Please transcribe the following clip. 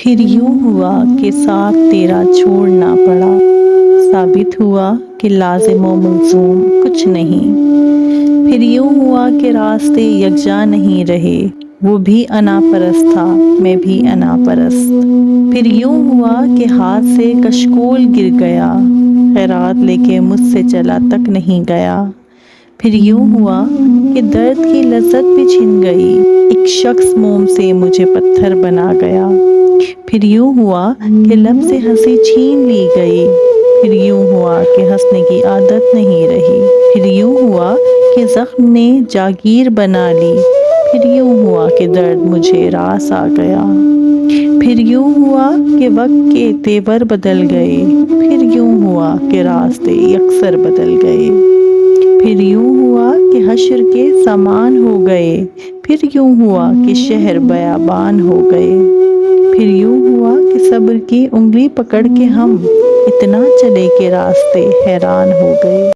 پھر یوں ہوا کہ ساتھ تیرا چھوڑنا پڑا، ثابت ہوا کہ لازم و ملزوم کچھ نہیں۔ پھر یوں ہوا کہ راستے یکجا نہیں رہے، وہ بھی انا پرست تھا، میں بھی انا پرست۔ پھر یوں ہوا کہ ہاتھ سے کشکول گر گیا، خیرات لے کے مجھ سے چلا تک نہیں گیا۔ پھر یوں ہوا کہ درد کی لذت بھی چھن گئی، ایک شخص موم سے مجھے پتھر بنا گیا۔ پھر یوں ہوا کہ لب سے ہنسی چھین لی گئی، پھر یوں ہوا کہ ہنسنے کی عادت نہیں رہی۔ پھر یوں ہوا کہ زخم نے جاگیر بنا لی، پھر یوں ہوا کہ درد مجھے راس آ گیا۔ پھر یوں ہوا کہ وقت کے تیور بدل گئے، پھر یوں ہوا کہ راستے یکسر بدل گئے۔ پھر یوں ہوا کہ حشر کے سامان ہو گئے، پھر یوں ہوا کہ شہر بیابان ہو گئے۔ پھر یوں ہوا کہ صبر کی انگلی پکڑ کے ہم اتنا چلے کہ راستے حیران ہو گئے۔